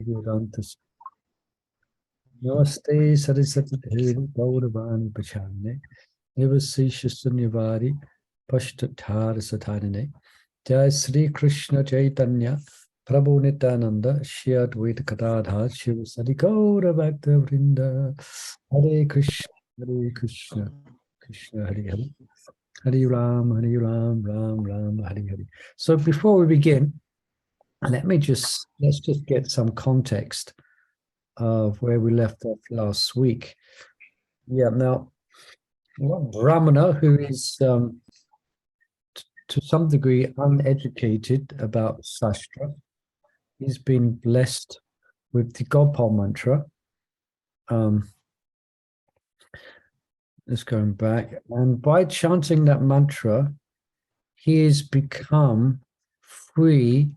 Vedantas. Namaste Saraswati Devi Gauravani Pachane Nivasisha Sunyavari Pashtathar Satanine Jai Sri Krishna Chaitanya Prabhu Nityananda Shri Advaita Gadadhar Shiva Sadi Gaura Bhakta Vrinda Hare Krishna Krishna Hare Hare Hare Ram Ram Ram Hare Hare. So before we begin, let's just get some context of where we left off last week. Yeah, now Brahmana, who is to some degree uneducated about Shastra, he's been blessed with the Gopal mantra. Let's go back, and by chanting that mantra, he has become free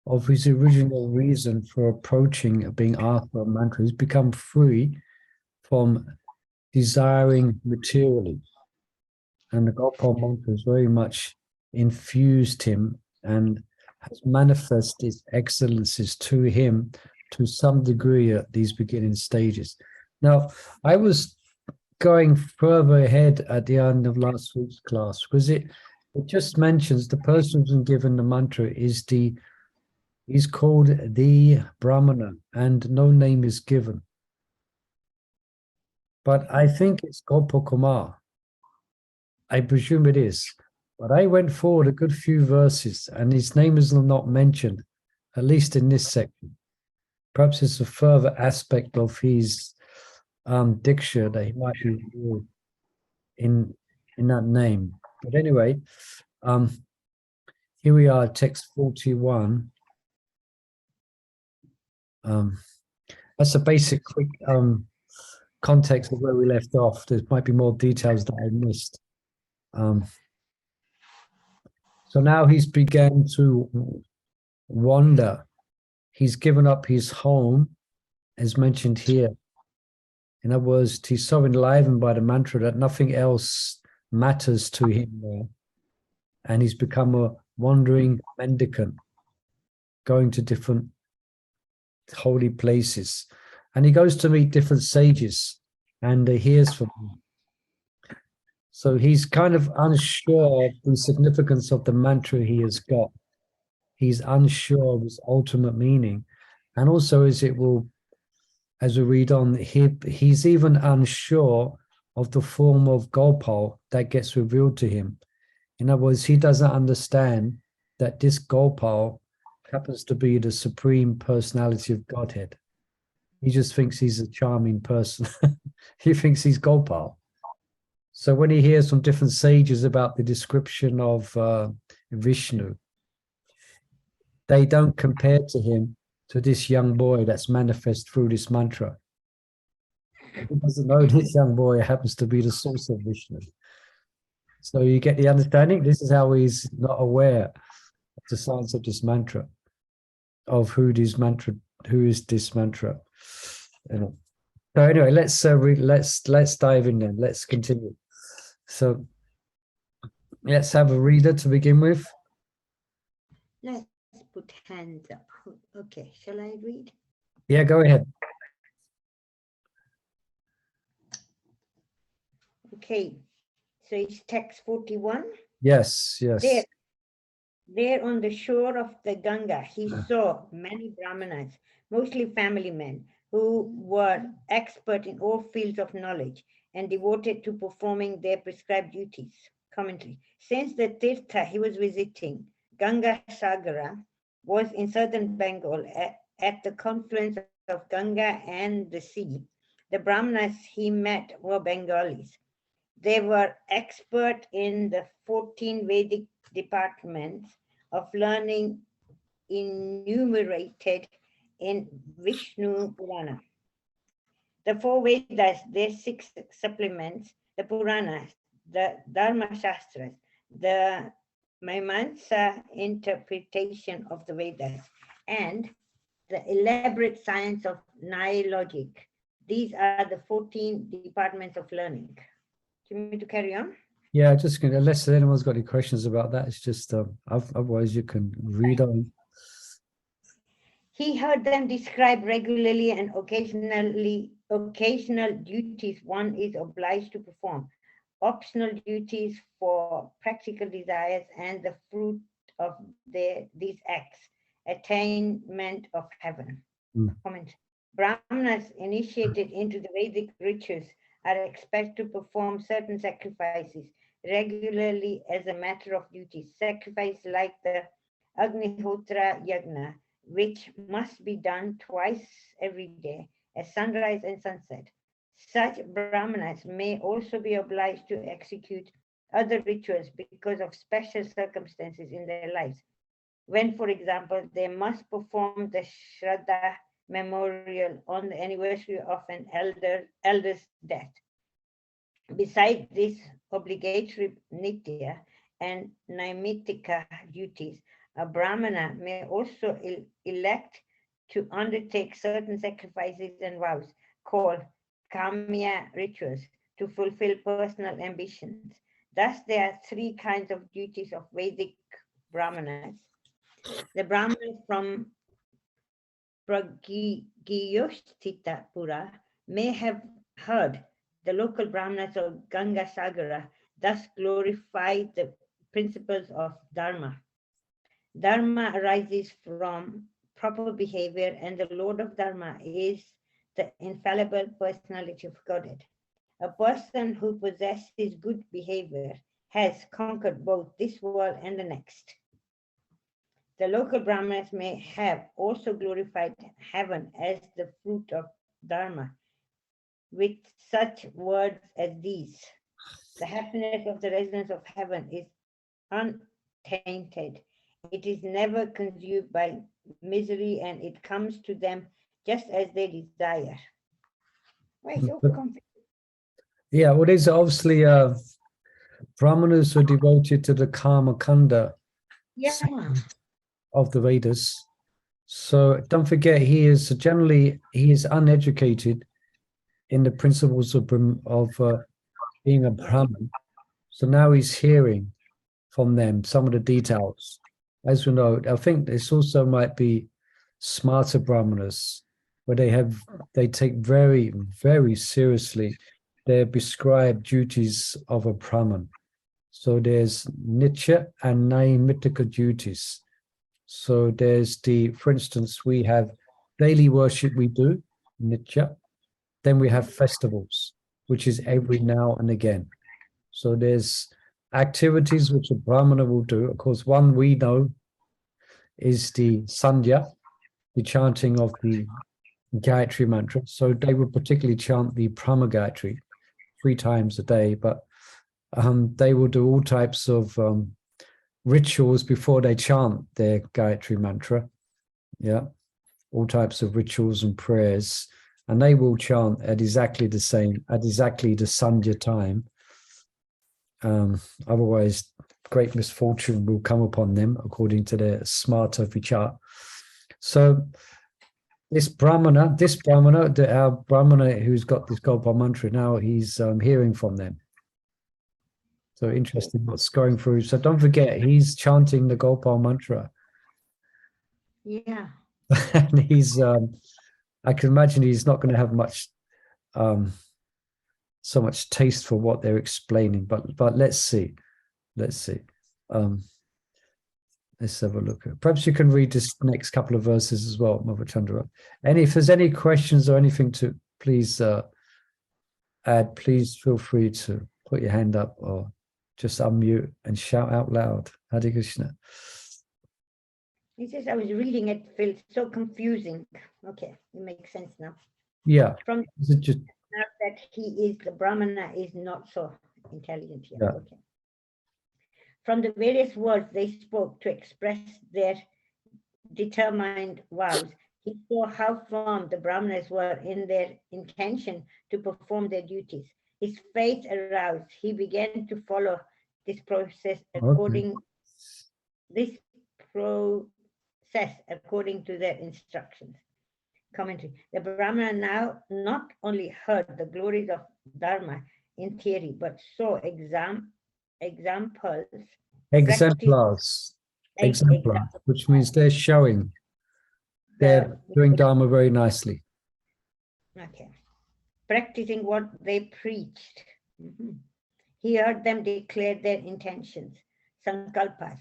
of his original reason for approaching being asked for a mantra. He's become free from desiring materially. And the Gopal mantra has very much infused him and has manifested its excellences to him to some degree at these beginning stages. Now, I was going further ahead at the end of last week's class because it just mentions the person who's been given the mantra is he's called the Brahmana, and no name is given. But I think it's Gopal Kumar. I presume it is. But I went forward a good few verses, and his name is not mentioned, at least in this section. Perhaps it's a further aspect of his diksha that he might be in that name. But anyway, here we are, text 41. That's a basic quick context of where we left off. There might be more details that I missed. So now he's began to wander. He's given up his home, as mentioned here. In other words, he's so enlivened by the mantra that nothing else matters to him there. And he's become a wandering mendicant, going to different holy places. And he goes to meet different sages and he hears from them. So he's kind of unsure of the significance of the mantra he has got. He's unsure of its ultimate meaning. And also, as we read on, he's even unsure of the form of Gopal that gets revealed to him. In other words, he doesn't understand that this Gopal happens to be the supreme personality of Godhead. He just thinks he's a charming person. He thinks he's Gopal. So when he hears from different sages about the description of Vishnu, they don't compare to him to this young boy that's manifest through this mantra. He doesn't know this young boy happens to be the source of Vishnu. So you get the understanding. This is how he's not aware of the science of this mantra, of who is this mantra. You know. So anyway, let's dive in then. Let's continue. So let's have a reader to begin with. Let's put hands up. Okay, shall I read? Yeah, go ahead. Okay, so it's text 41. Yes. There on the shore of the Ganga, he saw many Brahmanas, mostly family men, who were expert in all fields of knowledge and devoted to performing their prescribed duties. Commentary. Since the Tirtha he was visiting, Ganga Sagara, was in southern Bengal at the confluence of Ganga and the sea, the Brahmanas he met were Bengalis. They were expert in the 14 Vedic departments of learning enumerated in Vishnu Purana. The 4 Vedas, their 6 supplements, the Puranas, the Dharma Shastras, the Mimamsa interpretation of the Vedas, and the elaborate science of Nyaya logic. These are the 14 departments of learning. Do you want me to carry on? Yeah, just gonna, unless anyone's got any questions about that, it's just otherwise you can read on. He heard them describe regularly and occasional duties one is obliged to perform, optional duties for practical desires, and the fruit of these acts, attainment of heaven. Mm. Comment. Brahmanas initiated into the Vedic rituals are expected to perform certain sacrifices regularly as a matter of duty. Sacrifice like the Agnihotra Yagna, which must be done twice every day, at sunrise and sunset. Such Brahmanas may also be obliged to execute other rituals because of special circumstances in their lives. When, for example, they must perform the Shraddha memorial on the anniversary of an elder's death. Besides these obligatory nitya and naimitika duties, a Brahmana may also elect to undertake certain sacrifices and vows called kamya rituals to fulfill personal ambitions. Thus, there are three kinds of duties of Vedic Brahmanas. The Brahmanas from Pragiyosthitapura may have heard the local Brahmanas of Ganga Sagara, thus glorify the principles of Dharma. Dharma arises from proper behavior, and the Lord of Dharma is the infallible personality of Godhead. A person who possesses good behavior has conquered both this world and the next. The local Brahmanas may have also glorified heaven as the fruit of Dharma, with such words as these. The happiness of the residents of heaven is untainted. It is never consumed by misery, and it comes to them just as they desire. Why so confused? Yeah, well, these are obviously Brahmanas who are devoted to the Karma Kanda of the Vedas. So don't forget, he is uneducated in the principles of being a Brahmin. So now he's hearing from them some of the details. As we know, I think this also might be smarter Brahmanas, where they take very, very seriously their prescribed duties of a Brahmin. So there's Nitya and Naimitika duties. So there's for instance, we have daily worship we do, Nitya. Then we have festivals, which is every now and again. So there's activities which a Brahmana will do. Of course, one we know is the Sandhya, the chanting of the Gayatri mantra. So they would particularly chant the Brahma Gayatri 3 times a day, but they will do all types of rituals before they chant their Gayatri mantra. Yeah, all types of rituals and prayers, and they will chant at exactly the Sandhya time. Otherwise, great misfortune will come upon them, according to their smarta vichar. So our Brahmana who's got this Gopal mantra now, he's hearing from them. So interesting what's going through. So don't forget, he's chanting the Gopal mantra. Yeah. And he's, I can imagine he's not going to have much, so much taste for what they're explaining. But let's see. Let's have a look. Perhaps you can read this next couple of verses as well, Mother Chandra. And if there's any questions or anything to please add, please feel free to put your hand up or just unmute and shout out loud. Hare Krishna. He says, I was reading it, felt so confusing. Okay, it makes sense now. Yeah. From just now that the Brahmana is not so intelligent yet. Yeah. Okay. From the various words they spoke to express their determined vows, he saw how firm the Brahmanas were in their intention to perform their duties. His faith aroused. He began to follow this process according to their instructions. Commentary. The Brahmana now not only heard the glories of Dharma in theory, but saw exemplars, exemplars, which means they're showing They're doing Dharma very nicely. Okay. Practicing what they preached. Mhm. He heard them declare their intentions, sankalpas,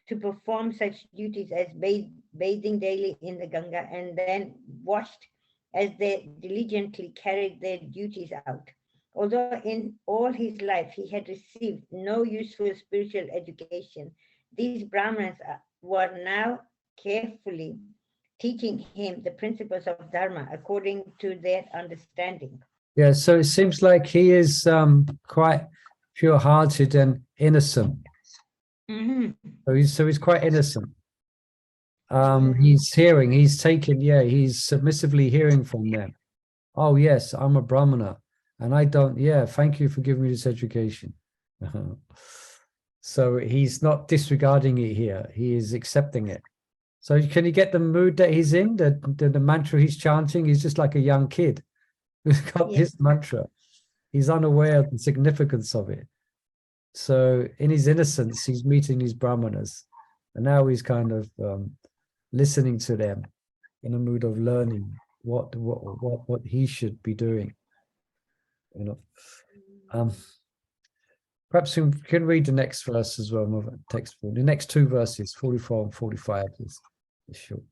to perform such duties as bathing daily in the Ganga and then washed as they diligently carried their duties out. Although in all his life he had received no useful spiritual education, these Brahmanas were now carefully teaching him the principles of Dharma according to their understanding. Yeah, so it seems like he is quite pure-hearted and innocent. Mhm. So he's quite innocent. Yeah. He's hearing, he's taking, yeah, he's submissively hearing from them. Oh, yes, I'm a Brahmana. And I don't, yeah, thank you for giving me this education. So he's not disregarding it here. He is accepting it. So can you get the mood that he's in? The mantra he's chanting, he's just like a young kid who's got Yes. this mantra. He's unaware of the significance of it. So in his innocence, he's meeting these Brahmanas. And now he's kind of listening to them in a mood of learning what he should be doing. You know. Perhaps we can read the next verse as well, text the next two verses, 44 and 45 is short.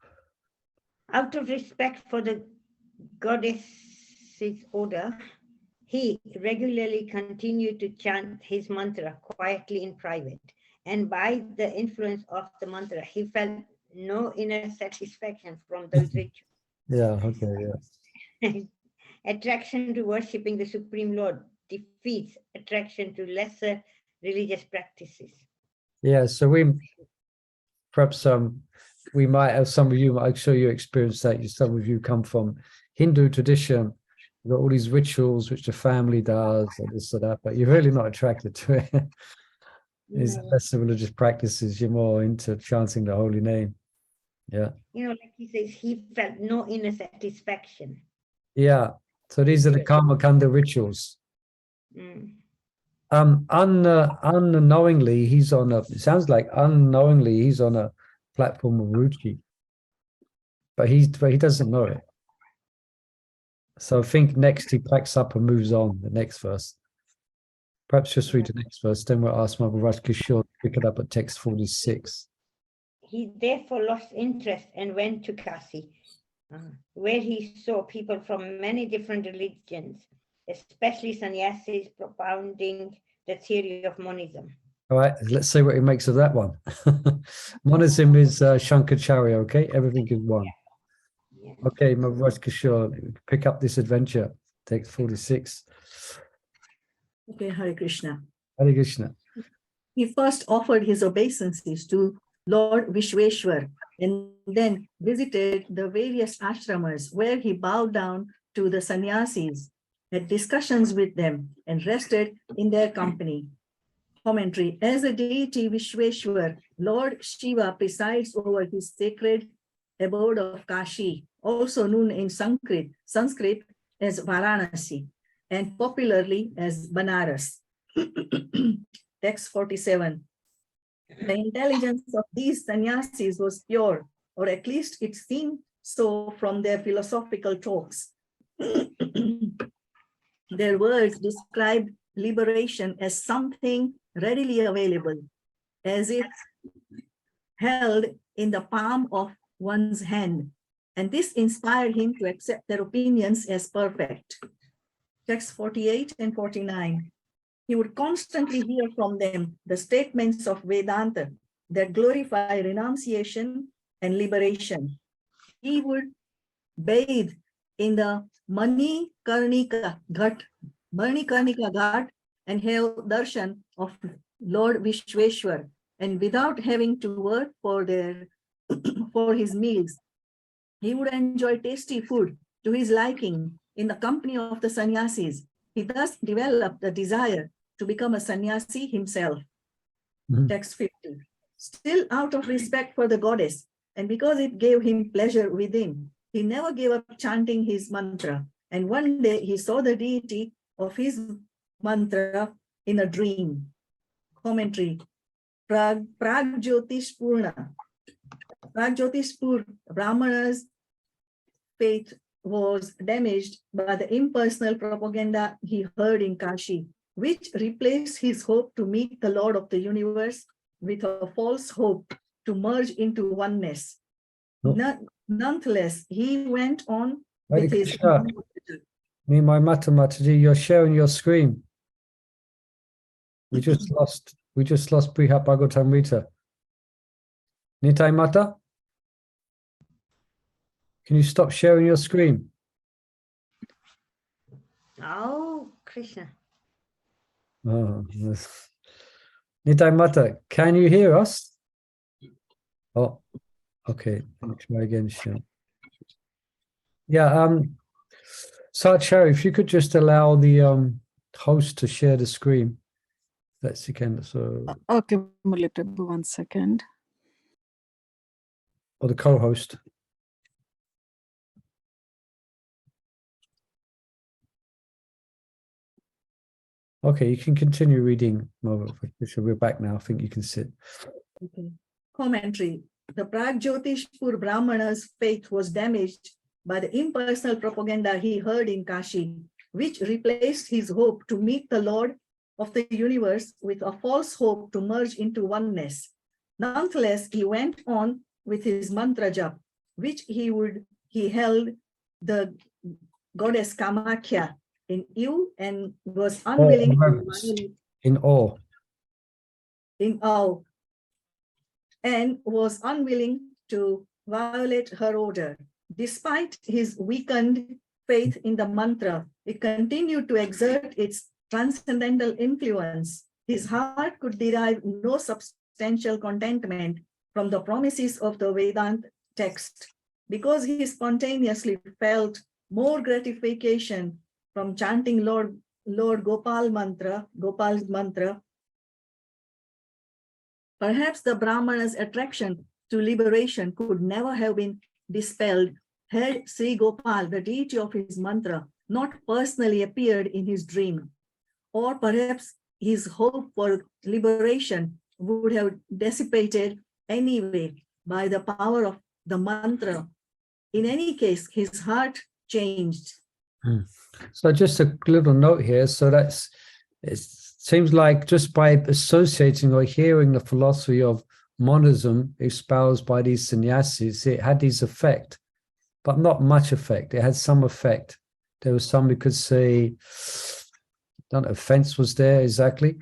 Out of respect for the goddess's order, he regularly continued to chant his mantra quietly in private. And by the influence of the mantra, he felt no inner satisfaction from those rituals. Yeah, okay, yeah. Attraction to worshipping the Supreme Lord defeats attraction to lesser religious practices. Yeah, so perhaps we might have, some of you, I'm sure you experienced that, some of you come from Hindu tradition, you've got all these rituals which the family does and this or that, but you're really not attracted to it. It's less religious practices, you're more into chanting the holy name. Yeah. You know, like he says, he felt no inner satisfaction. Yeah. So these are the karma kanda rituals. Unknowingly, it sounds like unknowingly he's on a platform of ruchi, but he doesn't know it. So I think next he packs up and moves on, the next verse. Perhaps just read the next verse, then we'll ask Maharaj Kishore to pick it up at text 46. He therefore lost interest and went to Kasi, where he saw people from many different religions, especially sannyasis propounding the theory of monism. All right, let's see what he makes of that one. Monism is Shankaracharya, okay? Everything is one. Yeah. Okay, Maharaj Kishore, pick up this adventure, text 46. Okay, Hare Krishna. Hare Krishna. He first offered his obeisances to Lord Vishweshwar and then visited the various ashramas where he bowed down to the sannyasis, had discussions with them, and rested in their company. Commentary. As a deity Vishweshwar, Lord Shiva presides over his sacred abode of Kashi, also known in Sanskrit as Varanasi, and popularly as Banaras. Text 47. The intelligence of these sannyasis was pure, or at least it seemed so from their philosophical talks. Their words described liberation as something readily available, as if held in the palm of one's hand. And this inspired him to accept their opinions as perfect. Text 48 and 49. He would constantly hear from them the statements of Vedanta that glorify renunciation and liberation. He would bathe in the Manikarnika Ghat and have darshan of Lord Vishweshwar, and without having to work for his meals, he would enjoy tasty food to his liking in the company of the sannyasis. He thus developed the desire to become a sannyasi himself. Text 50. Still out of respect for the goddess, and because it gave him pleasure within, he never gave up chanting his mantra. And one day he saw the deity of his mantra in a dream. Commentary. Pragjyotish Purna. Pragjyotish Pur, Brahmanas faith was damaged by the impersonal propaganda he heard in Kashi, which replaced his hope to meet the Lord of the universe with a false hope to merge into oneness. Oh. Nonetheless, he went on Hare with his. Krishna. Me, my Mataji, you're sharing your screen. We just lost Brihat Bhagavatamrita. Nitai Mata? Can you stop sharing your screen? Oh, Krishna. Oh, yes. Nitai Mata, can you hear us? Oh, okay. Let me try again, Shem. Yeah, Sachar, if you could just allow the host to share the screen. That's again, so Okay, Murli Prabhu, 1 second. or the co-host. Okay, you can continue reading. We're back now. I think you can sit. Okay. Commentary. The Pragjyotishpur Brahmana's faith was damaged by the impersonal propaganda he heard in Kashi, which replaced his hope to meet the Lord of the universe with a false hope to merge into oneness. Nonetheless, he went on with his mantra jap, which he held the goddess Kamakhya in awe and was unwilling In awe. in awe and was unwilling to violate her order. Despite his weakened faith in the mantra, it continued to exert its transcendental influence. His heart could derive no substantial contentment from the promises of the Vedanta text, because he spontaneously felt more gratification from chanting Lord Gopal's mantra. Perhaps the Brahmana's attraction to liberation could never have been dispelled had Sri Gopal, the deity of his mantra, not personally appeared in his dream. Or perhaps his hope for liberation would have dissipated anyway by the power of the mantra. In any case, his heart changed. So just a little note here. So it seems like just by associating or hearing the philosophy of monism espoused by these sannyasis, it had this effect, but not much effect. It had some effect. There was some, we could say, not offense was there exactly,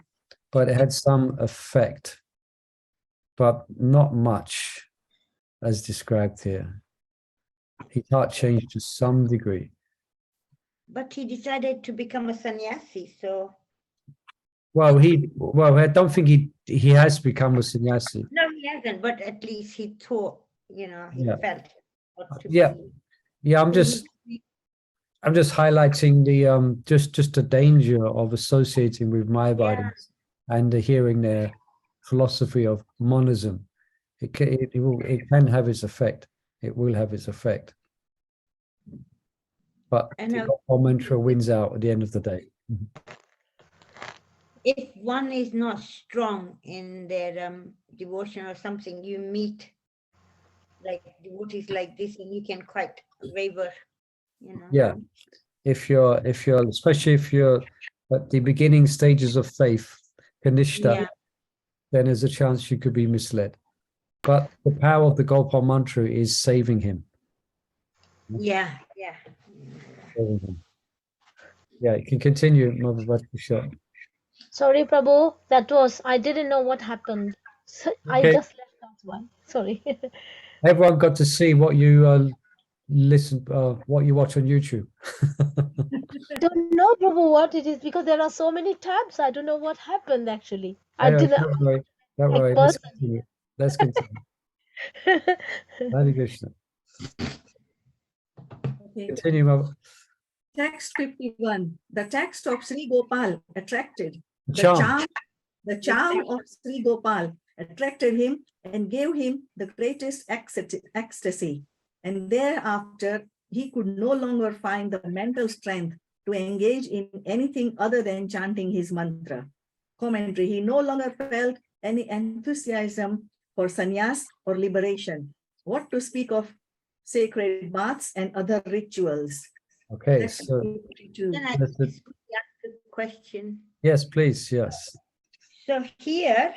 but it had some effect, but not much as described here. His heart changed to some degree. But he decided to become a sannyasi, so. Well, I don't think he has become a sannyasi. No, he hasn't, but at least he thought, he Yeah. felt. What to Yeah. be. Yeah, I'm just highlighting the just the danger of associating with Mayavadis and hearing their philosophy of monism. It can have its effect. It will have its effect. But And the Gopal mantra wins out at the end of the day. if one is not strong in their devotion or something, you meet like devotees like this and you can quite waver, Yeah. If you're especially if you're at the beginning stages of faith, kanishta, Yeah. then there's a chance you could be misled. But the power of the Gopal mantra is saving him. Yeah. Saving him. Yeah, you can continue, Mother Vatisha. Sorry, Prabhu, I didn't know what happened. So I Okay. just left, that's why. Sorry. Everyone got to see what you what you watch on YouTube. Don't know, Prabhu, what it is because there are so many tabs. I don't know what happened actually. I Anyway, didn't. don't worry. Don't like worry. person. Let's continue. Hare Krishna. Okay. Continue, Mother. Text 51. The text of Sri Gopal attracted. Charm. The charm of Sri Gopal attracted him and gave him the greatest ecstasy. And thereafter, he could no longer find the mental strength to engage in anything other than chanting his mantra. Commentary. He no longer felt any enthusiasm for sannyas or liberation. What to speak of sacred baths and other rituals. Okay, Text so 52. Can I That's it. just quickly ask a question? yes, please, yes. So here,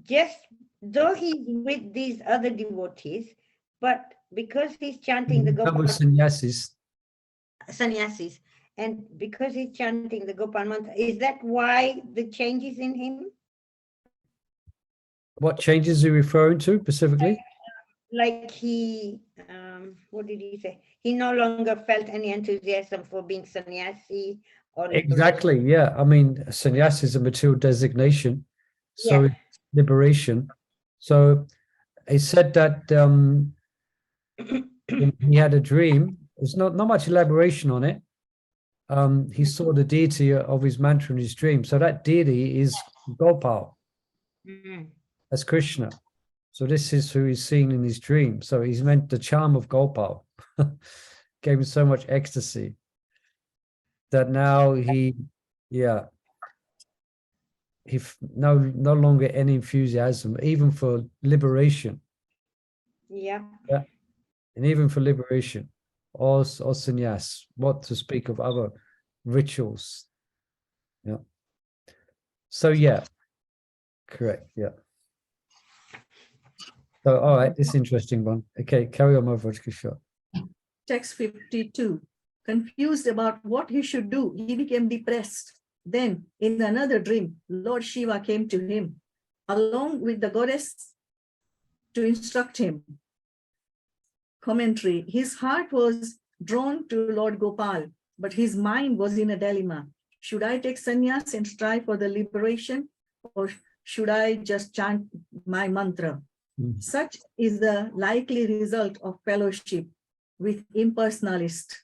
just though he's with these other devotees, but because he's chanting the That Gopal was sannyasis. sannyasis, and because he's chanting the Gopal mantra, is that why the changes in him? What changes are you referring to specifically? Like he, what did he say? He no longer felt any enthusiasm for being sannyasi or Exactly, yeah. I mean, sannyas is a material designation, so Yeah. it's liberation. So he said that he had a dream. There's not much elaboration on it. He saw the deity of his mantra in his dream. So that deity is Gopal, Mm. that's Krishna. So this is who he's seen in his dream. So he's meant the charm of Gopal gave him so much ecstasy that now he no longer any enthusiasm, even for liberation, Yeah. and even for liberation, or sannyas, what to speak of other rituals. Yeah. So yeah, correct. Yeah. So all right, this interesting one. Okay, carry on, my Vajkishore. Text 52. Confused about what he should do, he became depressed. Then, in another dream, Lord Shiva came to him, along with the goddess, to instruct him. Commentary. His heart was drawn to Lord Gopal, but his mind was in a dilemma. Should I take sannyas and strive for the liberation, or should I just chant my mantra? Such is the likely result of fellowship with impersonalists.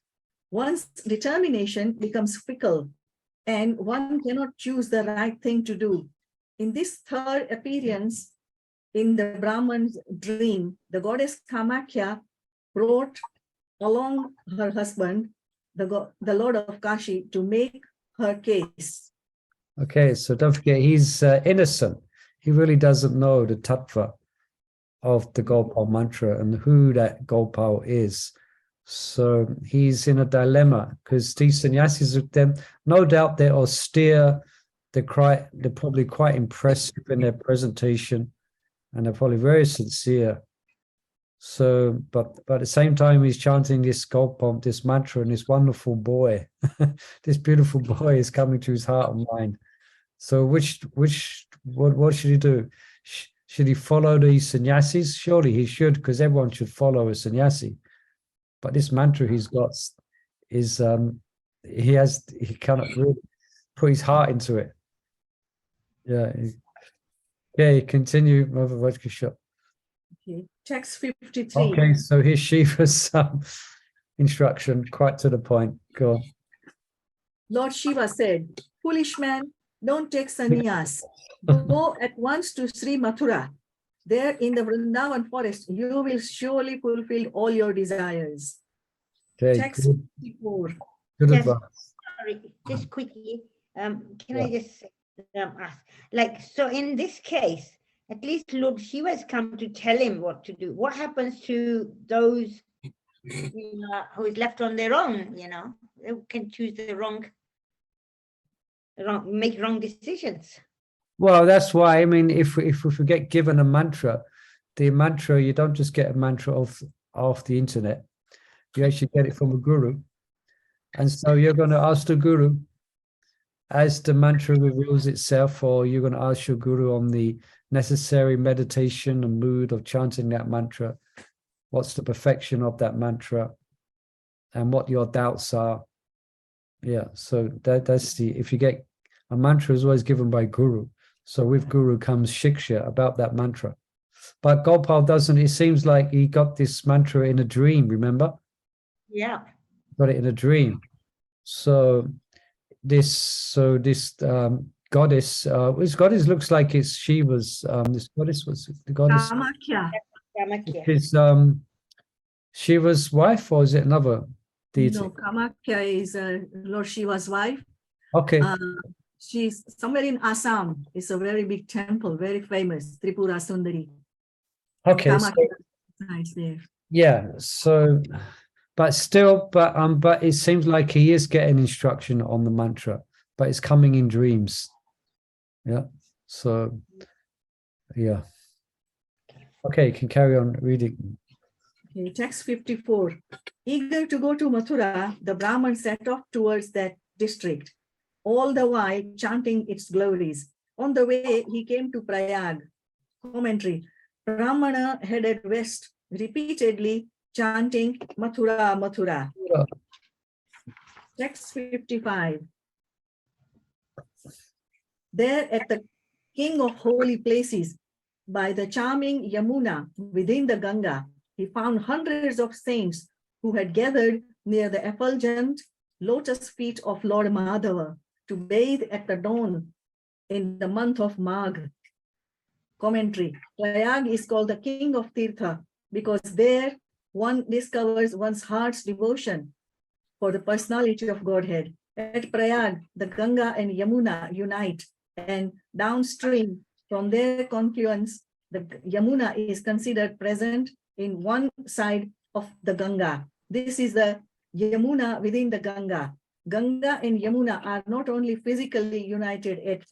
One's determination becomes fickle, and one cannot choose the right thing to do. In this third appearance in the Brahman's dream, the goddess Kamakya brought along her husband, the Lord of Kashi, to make her case. Okay, so don't forget, he's innocent. He really doesn't know the tattva of the Gopal mantra and who that Gopal is. So he's in a dilemma because these sannyasis of them, no doubt they're austere, they're probably quite impressive in their presentation, and they're probably very sincere. So, but at the same time, he's chanting this Gopal, this mantra, and this wonderful boy, this beautiful boy is coming to his heart and mind. So what should he do? Should he follow the sannyasis? Surely he should, because everyone should follow a sannyasi. But this mantra he's got is he cannot really put his heart into it. Yeah. Okay, continue, Mother Vajkishore. Okay. Text 53. Okay, so here's Shiva's instruction, quite to the point. Go on. Lord Shiva said, foolish man, don't take sannyas. Go at once to Sri Mathura. There in the Vrindavan forest, you will surely fulfill all your desires. Okay, Text good, 54. good Yes. advice. Sorry, just quickly, can Yeah. I just ask, like, so in this case, at least Lord Shiva has come to tell him what to do. What happens to those who is left on their own, they can choose the make wrong decisions. Well, that's why, I mean, if we get given a mantra, the mantra, you don't just get a mantra off the internet. You actually get it from a guru. And so you're going to ask the guru as the mantra reveals itself, or you're going to ask your guru on the necessary meditation and mood of chanting that mantra. What's the perfection of that mantra and what your doubts are. Yeah, so that's if you get a mantra is always given by guru. So with guru comes shiksha about that mantra. But Gopal doesn't, it seems like he got this mantra in a dream, remember? Yeah. Got it in a dream. So this goddess, this goddess looks like it's Shiva's, this goddess was the goddess. Kamakya. Kamakya. Is Shiva's wife, or is it another deity? No, Kamakya is Lord Shiva's wife. Okay. She's somewhere in Assam. It's a very big temple, very famous, Tripura Sundari. Okay. Kamakya is there. Yeah, so but still, but it seems like he is getting instruction on the mantra, but it's coming in dreams. Yeah. So yeah. Okay, you can carry on reading. Okay, text 54. Eager to go to Mathura, the Brahman set off towards that district, all the while chanting its glories. On the way, he came to Prayag. Commentary. Brahmana headed west, repeatedly chanting Mathura, Mathura. Text 55. There at the king of holy places, by the charming Yamuna within the Ganga, he found hundreds of saints who had gathered near the effulgent lotus feet of Lord Madhava to bathe at the dawn in the month of Magh. Commentary. Prayag is called the king of Tirtha because there one discovers one's heart's devotion for the personality of Godhead. At Prayag, the Ganga and Yamuna unite, and downstream from their confluence, the Yamuna is considered present in one side of the Ganga. This is the Yamuna within the Ganga. Ganga and Yamuna are not only physically united at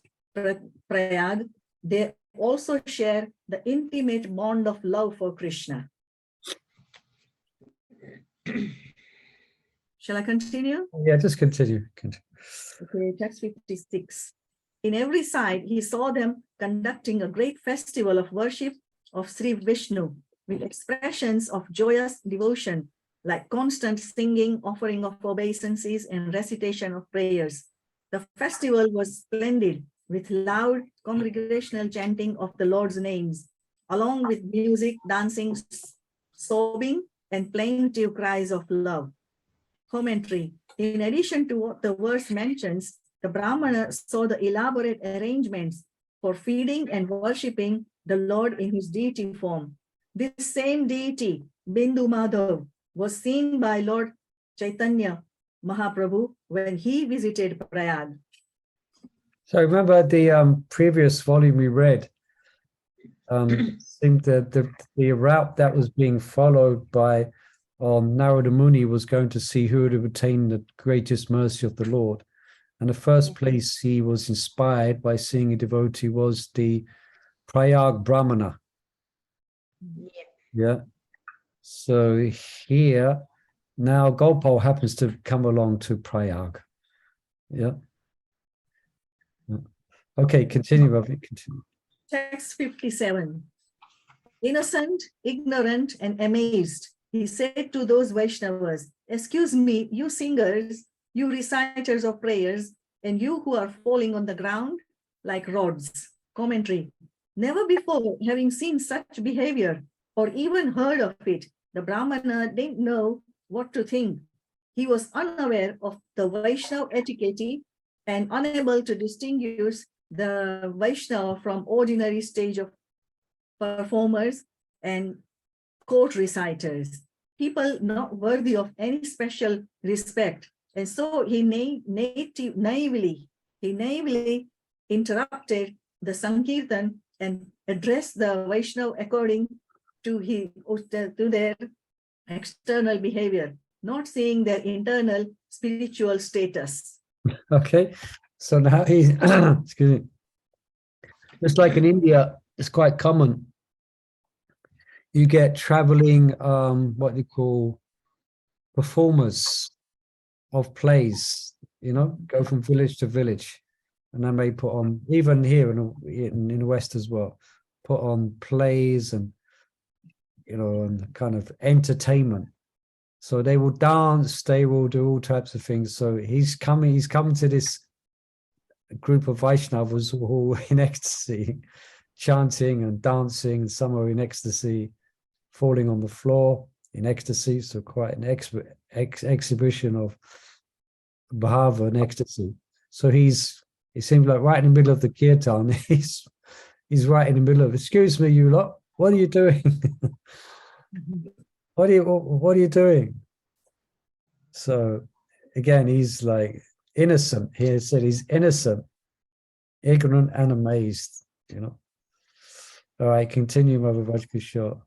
Prayag, they also share the intimate bond of love for Krishna. Shall I continue? Yeah, just continue. Okay, text 56. In every side, he saw them conducting a great festival of worship of Sri Vishnu with expressions of joyous devotion, like constant singing, offering of obeisances, and recitation of prayers. The festival was splendid, with loud congregational chanting of the Lord's names, along with music, dancing, sobbing, and plaintive cries of love. Commentary. In addition to what the verse mentions, the Brahmana saw the elaborate arrangements for feeding and worshipping the Lord in his deity form. This same deity, Bindu Madhav, was seen by Lord Chaitanya Mahaprabhu when he visited Prayag. So remember the previous volume we read, seemed that the route that was being followed by Narada Muni was going to see who would have attained the greatest mercy of the Lord. And the first place he was inspired by seeing a devotee was the Prayag Brahmana. Yeah. So here, now Gopal happens to come along to Prayag. Yeah. Okay, continue, Ravi, continue. Text 57. Innocent, ignorant, and amazed, he said to those Vaisnavas, "Excuse me, you singers, you reciters of prayers, and you who are falling on the ground like rods." Commentary. Never before having seen such behavior or even heard of it, the Brahmana didn't know what to think. He was unaware of the Vaishnava etiquette and unable to distinguish the Vaishnava from ordinary stage of performers and court reciters, people not worthy of any special respect. And so he naively interrupted the Sankirtan and addressed the Vaishnava according to their external behavior, not seeing their internal spiritual status. Okay, so now he's excuse me. Just like in India, it's quite common. You get traveling, what they call performers of plays. You know, go from village to village, and they may put on, even here in the West as well, put on plays and and kind of entertainment. So they will dance, they will do all types of things. So he's coming to this group of Vaishnavas who are in ecstasy, chanting and dancing, and some are in ecstasy, falling on the floor in ecstasy. So quite an exhibition of bhava and ecstasy. So it seems like right in the middle of the kirtan, he's right in the middle of, "Excuse me, you lot, what are you doing?" What are you doing? So again, he's like innocent. Here said he's innocent, ignorant, and amazed. All right, continue, Mother Vajkishore.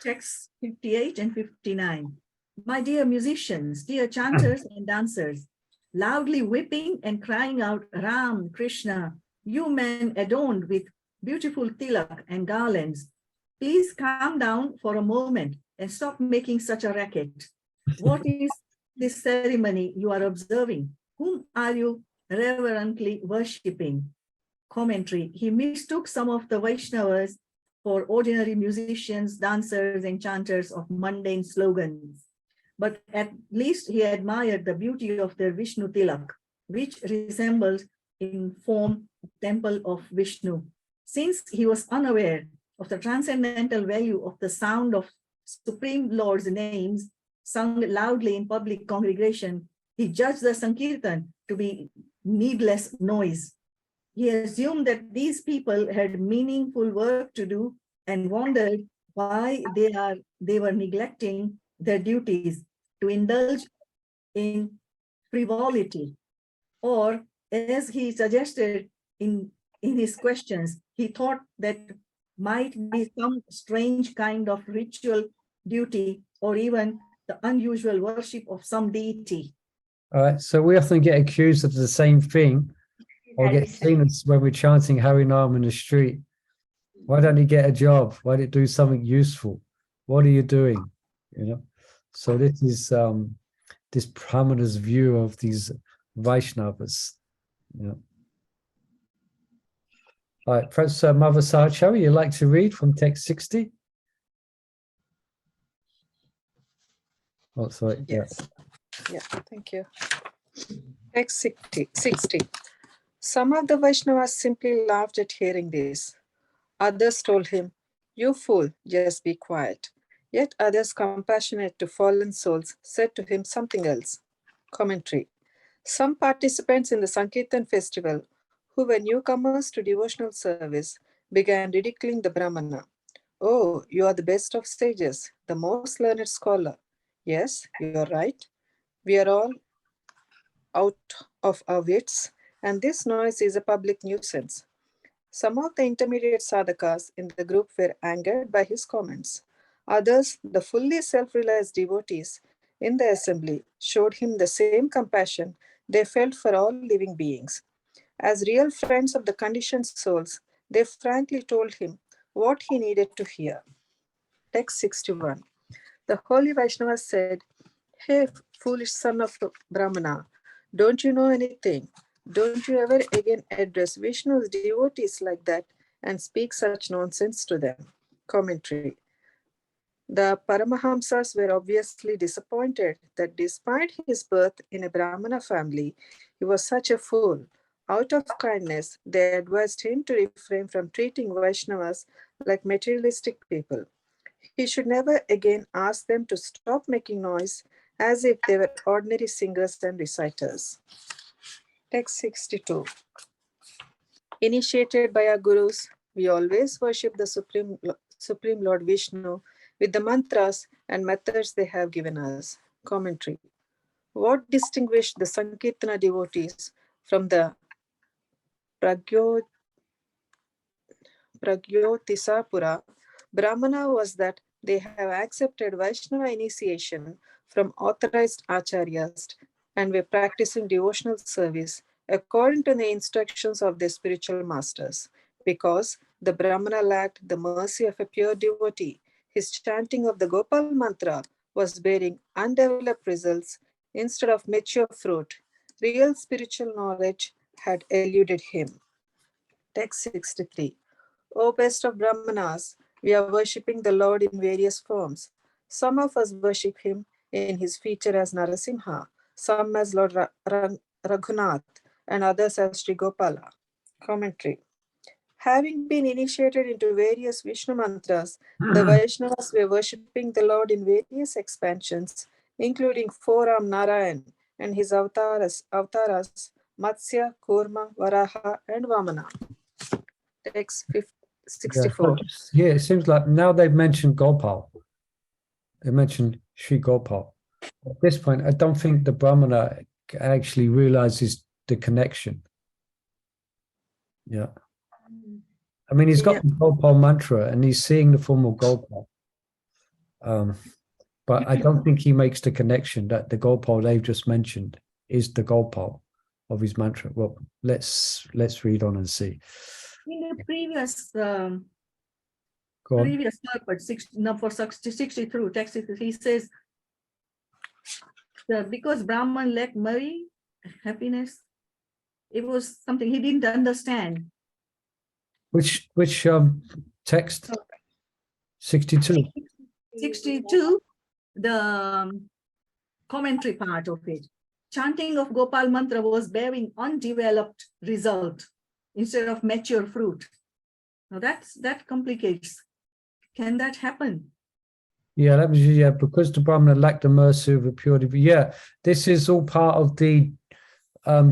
Text 58 and 59. My dear musicians, dear chanters and dancers, loudly whipping and crying out, Ram, Krishna, you men adorned with beautiful tilak and garlands, please calm down for a moment and stop making such a racket. What is this ceremony you are observing? Whom are you reverently worshipping? Commentary. He mistook some of the Vaisnavas for ordinary musicians, dancers, and chanters of mundane slogans. But at least he admired the beauty of their Vishnu Tilak, which resembled in form the temple of Vishnu. Since he was unaware of the transcendental value of the sound of Supreme Lord's names sung loudly in public congregation, he judged the Sankirtan to be needless noise. He assumed that these people had meaningful work to do and wondered why they were neglecting their duties to indulge in frivolity. Or, as he suggested in his questions, he thought that might be some strange kind of ritual duty or even the unusual worship of some deity. All right, so we often get accused of the same thing, or get seen as when we're chanting Harinam in the street. Why don't you get a job? Why don't you do something useful? What are you doing? You know. So this is this Brahmana's view of these Vaisnavas. Yeah. All right, Professor Mother Sahachari, you'd like to read from text 60? Oh, sorry. Yes. Yeah, thank you. Text 60. Some of the Vaishnavas simply laughed at hearing this. Others told him, "You fool, just be quiet." Yet others, compassionate to fallen souls, said to him something else. Commentary. Some participants in the Sankirtan festival, who were newcomers to devotional service, began ridiculing the Brahmana. "Oh, you are the best of sages, the most learned scholar." "Yes, you are right. We are all out of our wits, and this noise is a public nuisance." Some of the intermediate sadhakas in the group were angered by his comments. Others, the fully self-realized devotees in the assembly, showed him the same compassion they felt for all living beings. As real friends of the conditioned souls, they frankly told him what he needed to hear. Text 61. The holy Vaishnava said, "Hey, foolish son of Brahmana, don't you know anything? Don't you ever again address Vishnu's devotees like that and speak such nonsense to them." Commentary. The Paramahamsas were obviously disappointed that despite his birth in a Brahmana family, he was such a fool. Out of kindness, they advised him to refrain from treating Vaishnavas like materialistic people. He should never again ask them to stop making noise as if they were ordinary singers and reciters. Text 62. Initiated by our gurus, we always worship the Supreme Lord Vishnu with the mantras and methods they have given us. Commentary. What distinguished the Sankirtana devotees from the Pragyotisapura Brahmana was that they have accepted Vaishnava initiation from authorized acharyas and were practicing devotional service according to the instructions of their spiritual masters. Because the Brahmana lacked the mercy of a pure devotee, his chanting of the Gopal mantra was bearing undeveloped results instead of mature fruit. Real spiritual knowledge had eluded him. Text 63. O best of Brahmanas, we are worshipping the Lord in various forms. Some of us worship him in his feature as Narasimha, some as Lord Raghunath, and others as Sri Gopala. Commentary. Having been initiated into various Vishnu mantras, the Vaishnavas were worshipping the Lord in various expansions, including 4-arm Narayan and his avatars Matsya, Kurma, Varaha, and Vamana. Text 64. Yeah, it seems like now they've mentioned Gopal. They mentioned Sri Gopal. At this point, I don't think the Brahmana actually realizes the connection. Yeah. I mean, he's got the Gopal mantra and he's seeing the form of Gopal. But I don't think he makes the connection that the Gopal they've just mentioned is the Gopal of his mantra. Well, let's read on and see. In the previous Go on. previous purport, for 63, text 63, he says, because Brahman lacked money, happiness, it was something he didn't understand. Which text? 62. 62, the commentary part of it. Chanting of Gopal mantra was bearing undeveloped result instead of mature fruit. Now that complicates. Can that happen? Yeah, that was because the Brahmana lacked the mercy of the purity. Yeah, this is all part of the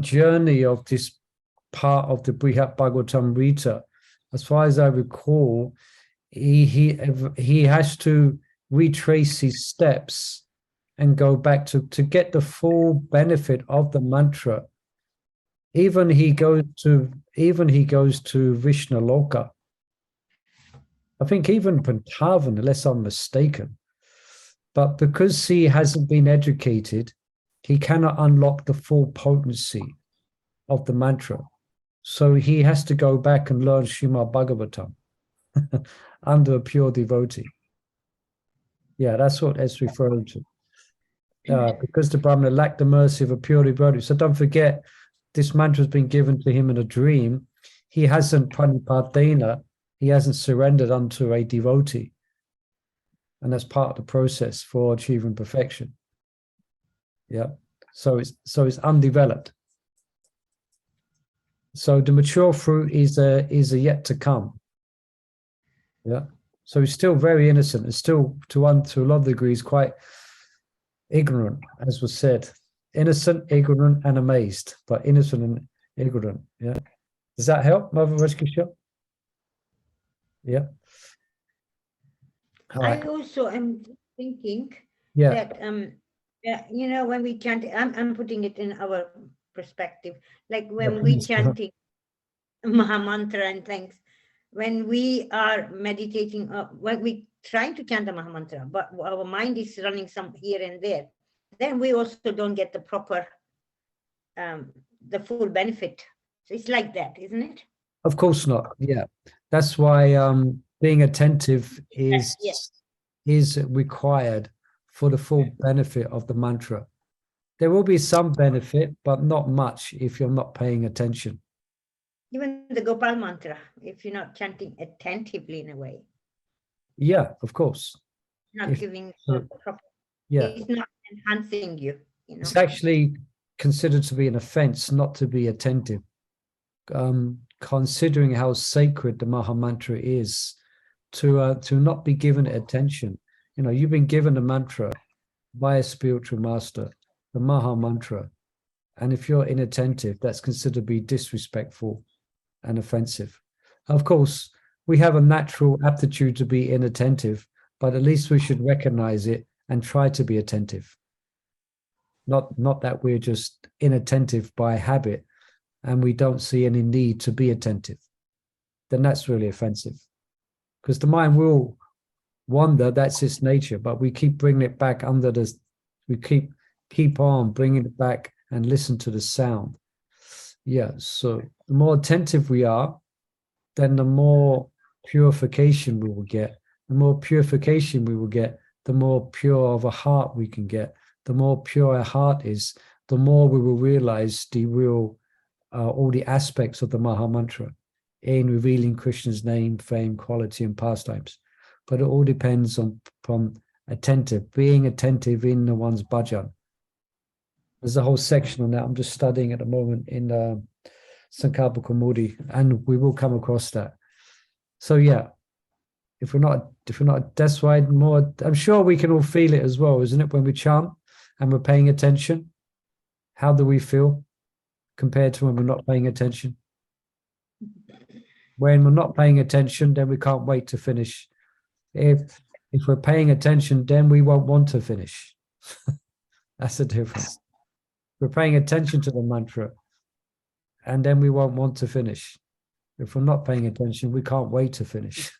journey of this part of the Brihat Bhagavatam. As far as I recall, he has to retrace his steps and go back to get the full benefit of the mantra. Even he goes to Vishnu Loka. I think even Pantavan, unless I'm mistaken. But because he hasn't been educated, he cannot unlock the full potency of the mantra. So he has to go back and learn Srimad Bhagavatam under a pure devotee. Yeah, that's what it's referring to. Because the Brahmana lacked the mercy of a pure devotee. So don't forget, this mantra has been given to him in a dream. He hasn't pranipatena, he hasn't surrendered unto a devotee. And that's part of the process for achieving perfection. Yeah. So it's undeveloped. So the mature fruit is a yet to come. Yeah. So he's still very innocent and still to a lot of degrees quite ignorant, as was said. Innocent, ignorant, and amazed, but innocent and ignorant. Yeah. Does that help, Mother Rajkisha? Yeah. All right. I also am thinking Yeah. that when we chant, I'm putting it in our perspective, like when we chanting Maha Mantra and things, when we are meditating, when we trying to chant the Maha Mantra, but our mind is running some here and there, then we also don't get the proper, the full benefit. So it's like that, isn't it? Of course not. Yeah. That's why being attentive is required for the full benefit of the mantra. There will be some benefit, but not much if you're not paying attention. Even the Gopal mantra, if you're not chanting attentively in a way. Yeah, of course. Not giving the proper, it's not enhancing you. It's actually considered to be an offense not to be attentive. Considering how sacred the Maha Mantra is, to not be given attention. You've been given a mantra by a spiritual master, the Maha Mantra, and if you're inattentive, that's considered to be disrespectful and offensive. Of course, we have a natural aptitude to be inattentive, but at least we should recognize it and try to be attentive. Not that we're just inattentive by habit and we don't see any need to be attentive. Then that's really offensive. Because the mind will wander, that's its nature, but we keep bringing it back we keep on bringing it back and listen to the sound. Yeah, so the more attentive we are, then the more purification we will get. The more purification we will get, the more pure of a heart we can get. The more pure our heart is, the more we will realize the real, all the aspects of the Maha Mantra in revealing Krishna's name, fame, quality, and pastimes. But it all depends on being attentive in one's bhajan. There's a whole section on that. I'm just studying at the moment in Sankalpa Kaumudi, and we will come across that. So yeah, if we're not, that's why more. I'm sure we can all feel it as well, isn't it? When we chant and we're paying attention, how do we feel compared to when we're not paying attention? When we're not paying attention, then we can't wait to finish. If we're paying attention, then we won't want to finish. That's the difference. We're paying attention to the mantra, and then we won't want to finish. If we're not paying attention, we can't wait to finish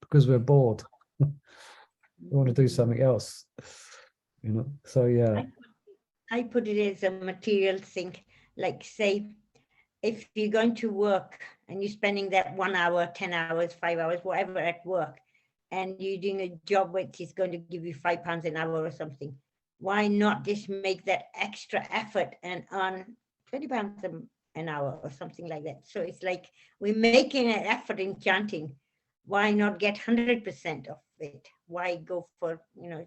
because we're bored. want to do something else, So yeah, I put it as a material thing. Like, say, if you're going to work and you're spending that 1 hour, 10 hours, 5 hours, whatever at work, and you're doing a job which is going to give you £5 an hour or something, why not just make that extra effort and earn £20 an hour or something like that? So it's like we're making an effort in chanting. Why not get 100% of it? Why go for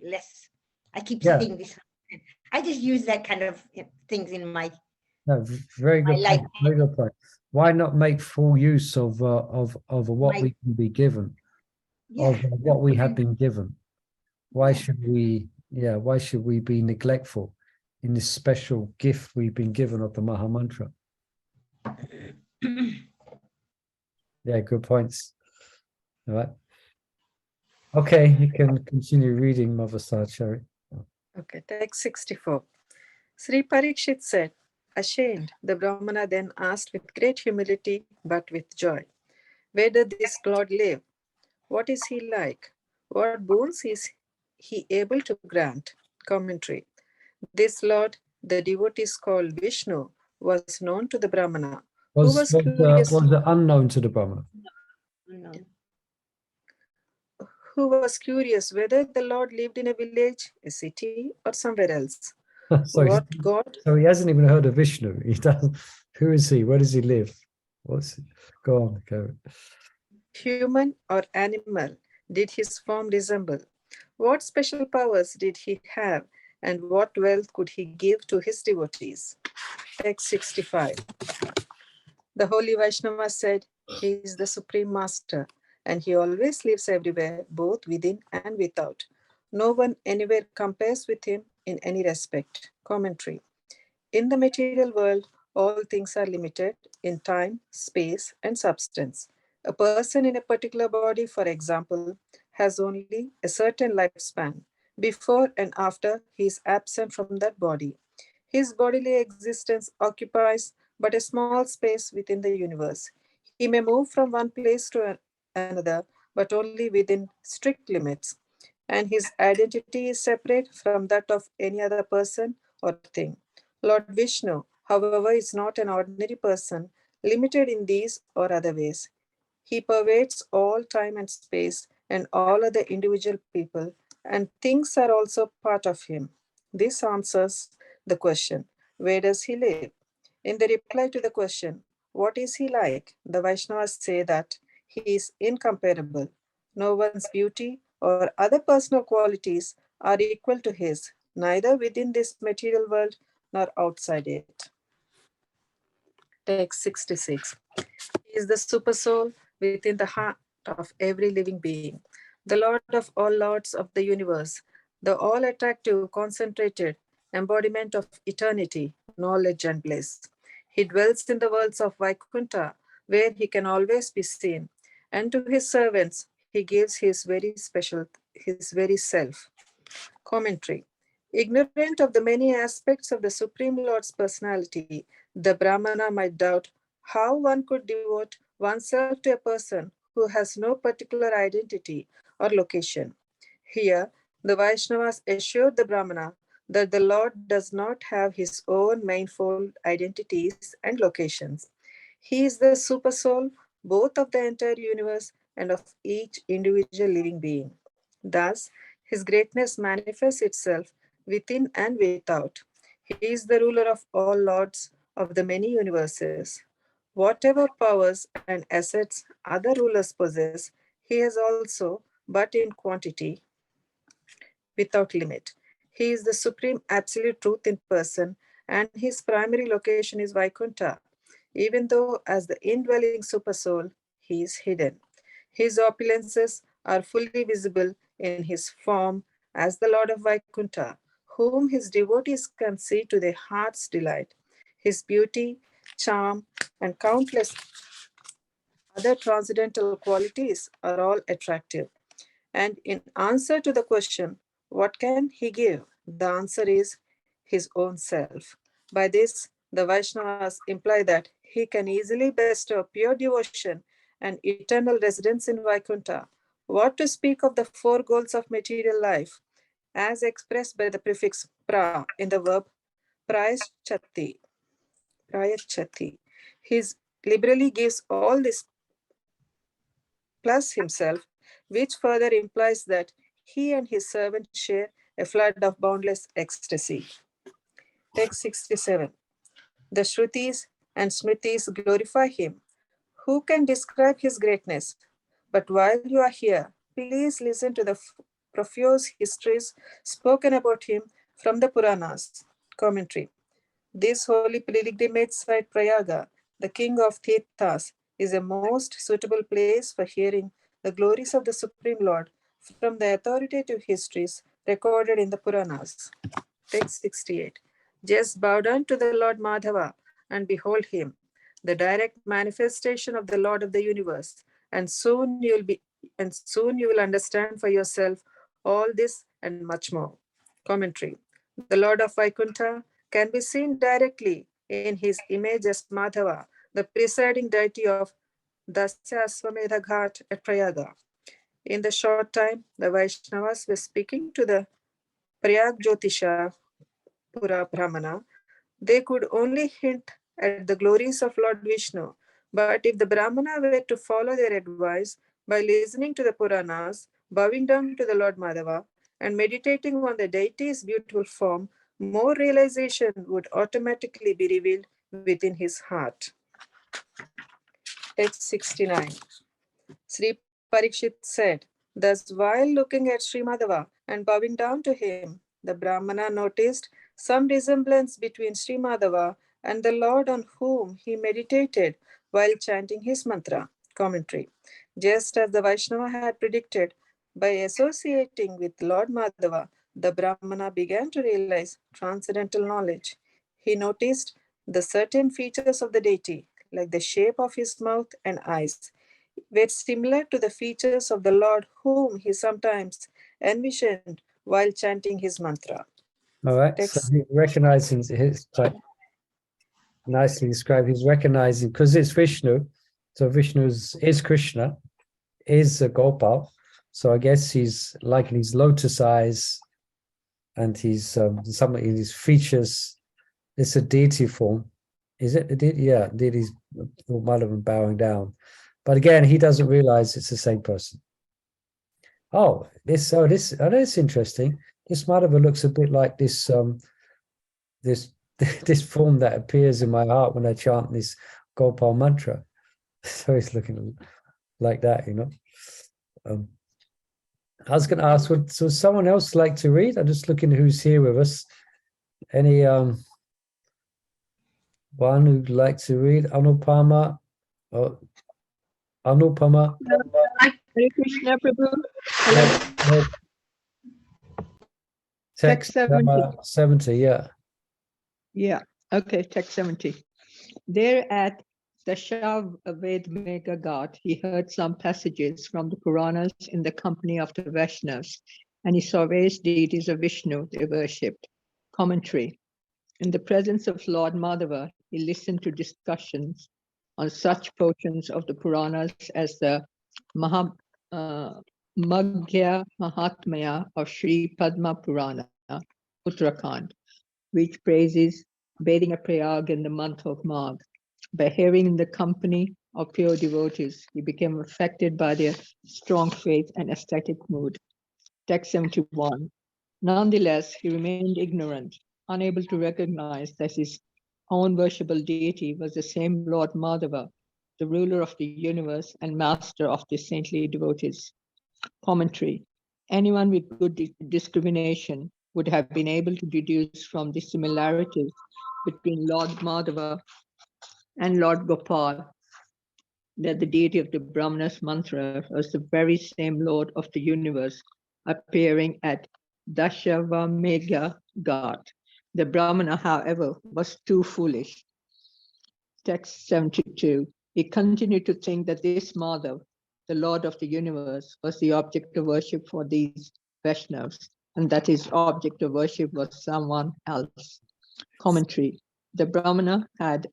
less? I keep Yeah. saying this. I just use that kind of things in my no, very good life. point. Very good point. Why not make full use of what My- we can be given, Yeah. of what we have been given? Why should we? Yeah, why should we be neglectful in this special gift we've been given of the Maha Mantra? Yeah, good points. All right. Okay, you can continue reading, Mother Sachari. Okay, text 64. Sri Parikshit said, ashamed, the Brahmana then asked with great humility but with joy, where does this Lord live? What is he like? What boons is he able to grant? Commentary. This Lord, the devotees called Vishnu, was known to the Brahmana, who was curious. Was unknown to the Brahmana. No. Who was curious whether the Lord lived in a village, a city, or somewhere else. So, What God? So he hasn't even heard of Vishnu. He doesn't. Who is he? Where does he live? Go on, go. Human or animal did his form resemble? What special powers did he have, and what wealth could he give to his devotees? Text 65. The holy Vaisnava said, he is the supreme master, and he always lives everywhere, both within and without. No one anywhere compares with him in any respect. Commentary. In the material world, all things are limited in time, space, and substance. A person in a particular body, for example, has only a certain lifespan. Before and after, he is absent from that body. His bodily existence occupies but a small space within the universe. He may move from one place to another, but only within strict limits. And his identity is separate from that of any other person or thing. Lord Vishnu, however, is not an ordinary person, limited in these or other ways. He pervades all time and space and all other individual people, and things are also part of him. This answers the question, where does he live? In the reply to the question, what is he like? The Vaishnavas say that he is incomparable. No one's beauty or other personal qualities are equal to his, neither within this material world nor outside it. Text 66. He is the supersoul within the heart of every living being, the Lord of all lords of the universe, the all-attractive, concentrated embodiment of eternity, knowledge, and bliss. He dwells in the worlds of Vaikuntha, where he can always be seen, and to his servants he gives his very self. Commentary. Ignorant of the many aspects of the Supreme Lord's personality, the Brahmana might doubt how one could devote oneself to a person who has no particular identity or location. Here, the Vaishnavas assured the Brahmana that the Lord does not have his own manifold identities and locations. He is the supersoul both of the entire universe and of each individual living being. Thus, his greatness manifests itself within and without. He is the ruler of all lords of the many universes. Whatever powers and assets other rulers possess, he has also, but in quantity, without limit. He is the supreme absolute truth in person, and his primary location is Vaikuntha, even though as the indwelling supersoul, he is hidden. His opulences are fully visible in his form as the Lord of Vaikuntha, whom his devotees can see to their heart's delight. His beauty, charm, and countless other transcendental qualities are all attractive. And in answer to the question, what can he give? The answer is his own self. By this, the Vaishnavas imply that he can easily bestow pure devotion and eternal residence in Vaikuntha, What to speak of the four goals of material life, as expressed by the prefix pra in the verb prayachati. Prayachati. He liberally gives all this plus himself, which further implies that he and his servant share a flood of boundless ecstasy. Text 67. The Shrutis and Smritis glorify him. Who can describe his greatness? But while you are here, please listen to the profuse histories spoken about him from the Puranas. Commentary. This holy pilgrimage site Prayaga, the king of Tirthas, is a most suitable place for hearing the glories of the Supreme Lord from the authoritative histories recorded in the Puranas. Text 68. Just bow down to the Lord Madhava and behold him, the direct manifestation of the Lord of the universe, and soon you will understand for yourself all this and much more. Commentary. The Lord of Vaikuntha can be seen directly in his image as Madhava, the presiding deity of Dasya Aswamedha Ghat at Prayaga. In the short time, the Vaisnavas were speaking to the Prayag Jyotisha Pura Brahmana. They could only hint at the glories of Lord Vishnu, but if the Brahmana were to follow their advice by listening to the Puranas, bowing down to the Lord Madhava, and meditating on the deity's beautiful form, more realization would automatically be revealed within his heart. Text 69. Sri Parikshit said, thus while looking at Sri Madhava and bowing down to him, the Brahmana noticed some resemblance between Sri Madhava and the Lord on whom he meditated while chanting his mantra. Commentary. Just as the Vaishnava had predicted, by associating with Lord Madhava, the Brahmana began to realize transcendental knowledge. He noticed the certain features of the deity, like the shape of his mouth and eyes, were similar to the features of the Lord whom he sometimes envisioned while chanting his mantra. All right, so Text. he recognizing his, like, nicely described, he's recognizing, because it's Vishnu, so is Krishna, is Gopal, so I guess he's like in his lotus eyes, and he's some in his features, it's a deity form. Is it a deity? Yeah, deity's might have been bowing down. But again, he doesn't realize it's the same person. That's interesting. This Madhava looks a bit like this this form that appears in my heart when I chant this Gopal mantra. So he's looking like that, you know. I was going to ask, would someone else like to read? I'm just looking who's here with us. Any one who'd like to read? Anupama? Oh, Anupama? Hare Krishna Prabhu. Hello. Text 70, yeah. Yeah. Okay, text 70. There at the Dashavamedha Ghat, he heard some passages from the Puranas in the company of the Vaisnavas, and he saw various deities of Vishnu they worshipped. Commentary. In the presence of Lord Madhava, he listened to discussions on such portions of the Puranas as the Maghya Mahatmya of Sri Padma Purana, Uttarakhand, which praises bathing at Prayag in the month of Magh. By hearing in the company of pure devotees, he became affected by their strong faith and ecstatic mood. Text 71. Nonetheless, he remained ignorant, unable to recognize that his own worshipable deity was the same Lord Madhava, the ruler of the universe and master of the saintly devotees. Commentary. Anyone with good discrimination would have been able to deduce from the similarities between Lord Madhava and Lord Gopal that the deity of the Brahmana's mantra was the very same Lord of the universe appearing at Dashavamedha Ghat. The Brahmana, however, was too foolish. Text 72. He continued to think that this Madhav, the Lord of the universe, was the object of worship for these Vaishnavas, and that his object of worship was someone else. Commentary. The Brahmana had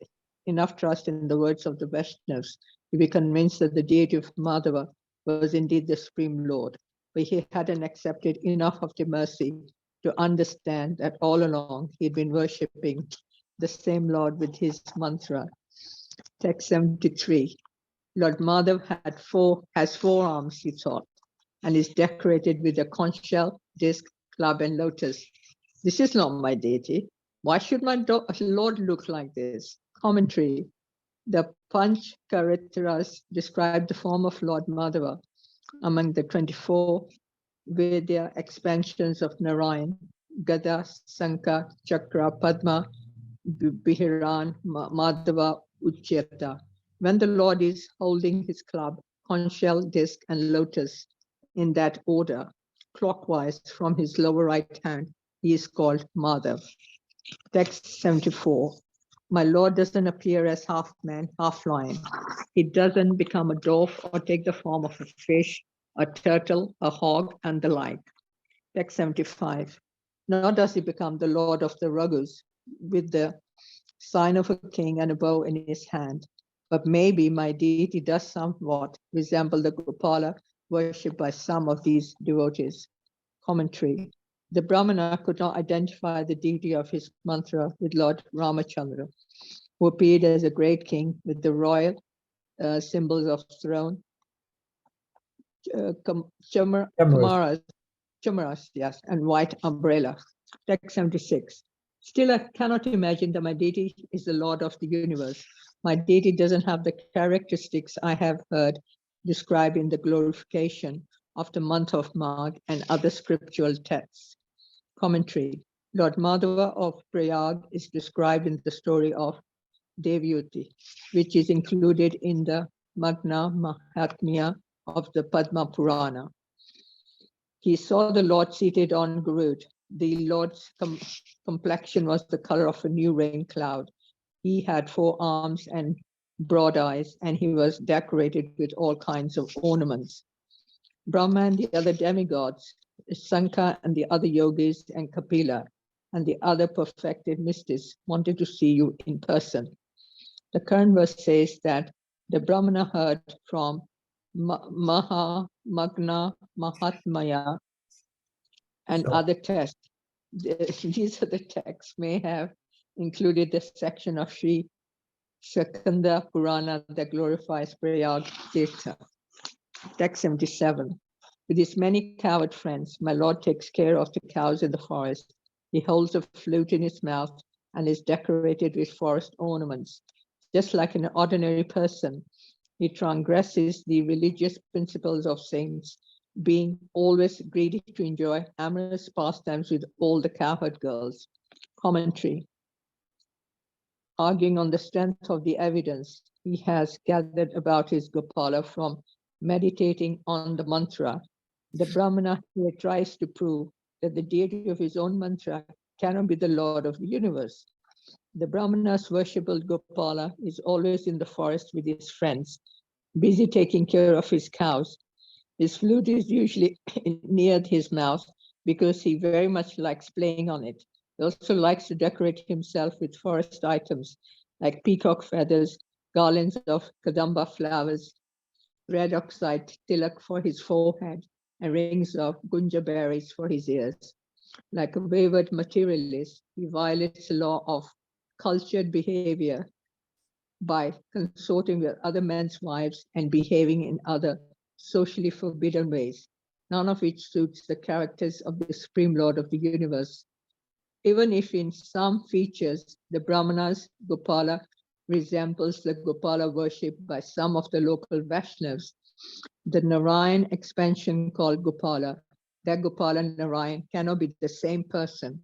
enough trust in the words of the Vaishnavas to be convinced that the deity of Madhava was indeed the Supreme Lord, but he hadn't accepted enough of the mercy to understand that all along he'd been worshipping the same Lord with his mantra. Text 73. Lord Madhav has four arms, he thought, and is decorated with a conch shell, disc, club, and lotus. This is not my deity. Why should my Lord look like this? Commentary. The Panch Characters describe the form of Lord Madhava among the 24 Vedya expansions of Narayan, Gada, Sankha, Chakra, Padma, Bihiran, Madhava, Uchyata. When the Lord is holding his club, conch shell, disc, and lotus in that order, clockwise from his lower right hand, he is called Madhav. Text 74. My Lord doesn't appear as half man, half lion. He doesn't become a dwarf or take the form of a fish, a turtle, a hog, and the like. Text 75. Nor does he become the Lord of the Raghus with the sign of a king and a bow in his hand. But maybe my deity does somewhat resemble the Gopala worshipped by some of these devotees. Commentary. The Brahmana could not identify the deity of his mantra with Lord Ramachandra, who appeared as a great king with the royal symbols of throne, chamaras, yes, and white umbrella. Text 76. Still, I cannot imagine that my deity is the Lord of the universe. My deity doesn't have the characteristics I have heard described in the glorification of the month of Magh and other scriptural texts. Commentary. Lord Madhava of Prayag is described in the story of Devyuti, which is included in the Magna Mahatmya of the Padma Purana. He saw the Lord seated on Garud. The Lord's complexion was the color of a new rain cloud. He had 4 arms and broad eyes, and he was decorated with all kinds of ornaments. Brahma and the other demigods, Sankha and the other yogis, and Kapila and the other perfected mystics wanted to see you in person. The current verse says that the Brahmana heard from Magna Mahatmya and other texts. These are the texts may have included the section of Sri Sakanda Purana that glorifies Prayag Tirtha. Text 77. With his many coward friends, my Lord takes care of the cows in the forest. He holds a flute in his mouth and is decorated with forest ornaments. Just like an ordinary person, he transgresses the religious principles of saints, being always greedy to enjoy amorous pastimes with all the cowherd girls. Commentary. Arguing on the strength of the evidence he has gathered about his Gopala from meditating on the mantra, the Brahmana here tries to prove that the deity of his own mantra cannot be the Lord of the universe. The Brahmana's worshipful Gopala is always in the forest with his friends, busy taking care of his cows. His flute is usually near his mouth because he very much likes playing on it. He also likes to decorate himself with forest items like peacock feathers, garlands of kadamba flowers, red oxide tilak for his forehead, and rings of gunja berries for his ears. Like a wayward materialist, he violates the law of cultured behavior by consorting with other men's wives and behaving in other socially forbidden ways, none of which suits the characters of the Supreme Lord of the universe. Even if in some features the Brahmana's Gopala resembles the Gopala worshipped by some of the local Vaisnavas, the Narayan expansion called Gopala, that Gopala Narayan cannot be the same person.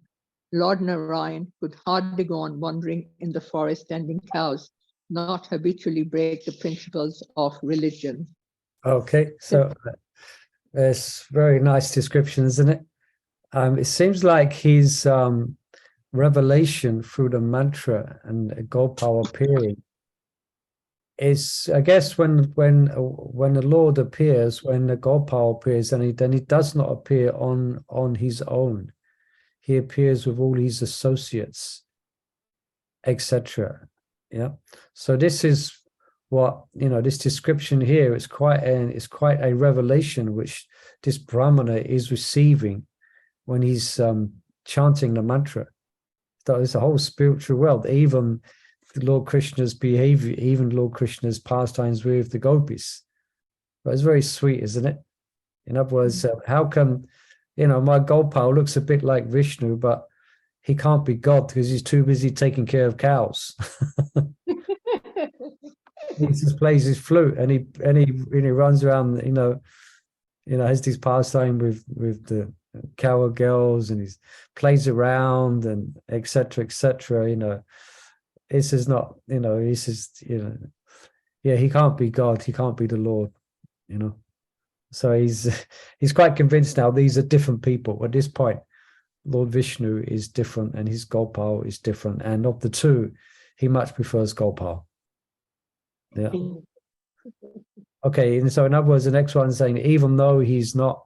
Lord Narayan could hardly go on wandering in the forest tending cows, not habitually break the principles of religion. Okay, so it's very nice description, isn't it? It seems like his revelation through the mantra and Gopal appearing is, I guess, when the Lord appears, when the Gopal appears, then he does not appear on his own. He appears with all his associates, etc. Yeah. So this is what, this description here is quite a revelation which this Brahmana is receiving when he's chanting the mantra. There's a whole spiritual world, even Lord Krishna's behavior, even Lord Krishna's pastimes with the gopis. But it's very sweet, isn't it? In other words, how come, my Gopal looks a bit like Vishnu, but he can't be God because he's too busy taking care of cows. He just plays his flute and he runs around, has these pastime with the cow girls, and he plays around and etc. etc. This is not, this is, yeah, he can't be God, he can't be the Lord, So he's quite convinced now these are different people. At this point, Lord Vishnu is different and his Gopal is different. And of the two, he much prefers Gopal. Yeah. Okay, and so in other words, the next one saying, even though he's not,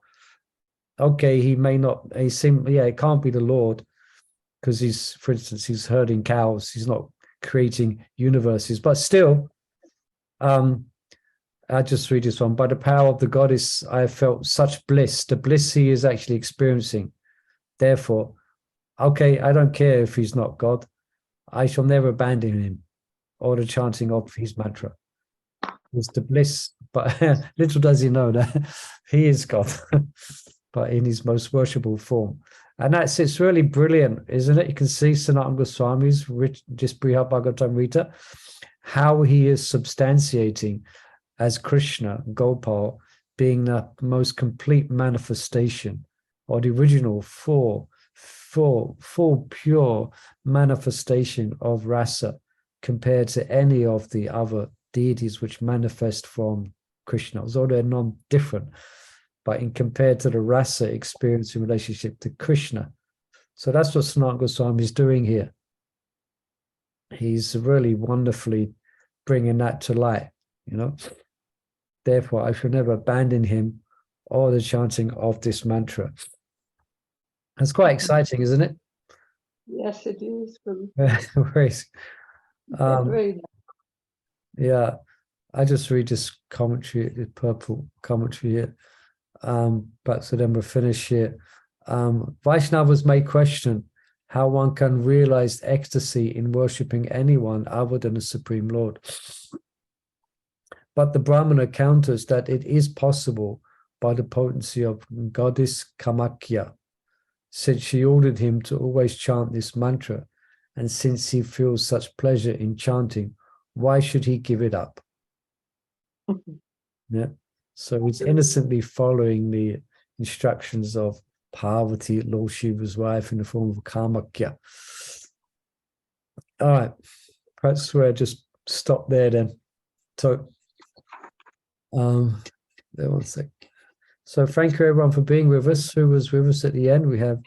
okay, he may not, it can't be the Lord because he's, for instance, he's herding cows, he's not creating universes, but still, I just read this one. By the power of the goddess, I have felt such bliss, the bliss he is actually experiencing. Therefore, okay, I don't care if he's not God. I shall never abandon him or the chanting of his mantra. It's the bliss, but little does he know that he is God, but in his most worshipful form. And it's really brilliant, isn't it? You can see Sanatana Goswami's just Brihad Bhagavatamrita, how he is substantiating as Krishna, Gopal, being the most complete manifestation, or the original full pure manifestation of rasa compared to any of the other deities which manifest from Krishna, although they're non-different, but in compared to the rasa experience in relationship to Krishna. So that's what Sanatana Goswami is doing here. He's really wonderfully bringing that to light, Therefore, I shall never abandon him or the chanting of this mantra. That's quite exciting, isn't it? Yes, it is. Very yeah, I just read this commentary, the purple commentary here. But so then we'll finish here. Vaisnavas may question how one can realize ecstasy in worshipping anyone other than the Supreme Lord. But the Brahmana counters that it is possible by the potency of goddess Kamakya, since she ordered him to always chant this mantra, and since he feels such pleasure in chanting, why should he give it up? Yeah. So he's innocently following the instructions of Parvati, Lord Shiva's wife, in the form of Kamakya. All right. Perhaps we'll just stop there then. So, there one sec. So thank you everyone for being with us. Who was with us at the end? We have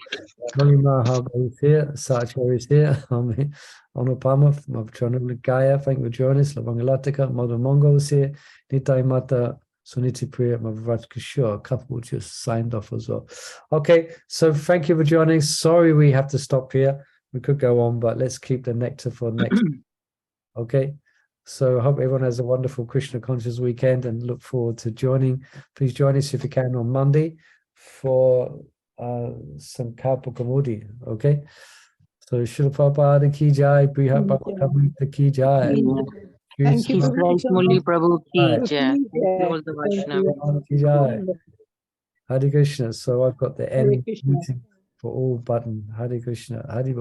Mani Mahab is here, Sachar is here, Anupama from Chandragaya, thank you for joining us, Lavangalatika, Mother Mongo is here, Nitai Mata, Suniti Priya, Mavarat Kishore, a couple just signed off as well. Okay, so thank you for joining. Sorry we have to stop here. We could go on, but let's keep the nectar for next. Okay. So I hope everyone has a wonderful Krishna conscious weekend and look forward to joining. Please join us if you can on Monday for some Kalpa Kamudi. Okay. So Srila Prabhupada ki jai, Brihad Bhagavatamrita ki jai. Thank you. Murli Prabhu ki Jai. jai. All the Vaishnavas. Ki jai. Hare Krishna. So I've got the Hare end Krishna. meeting for all button. Hare Krishna. Hare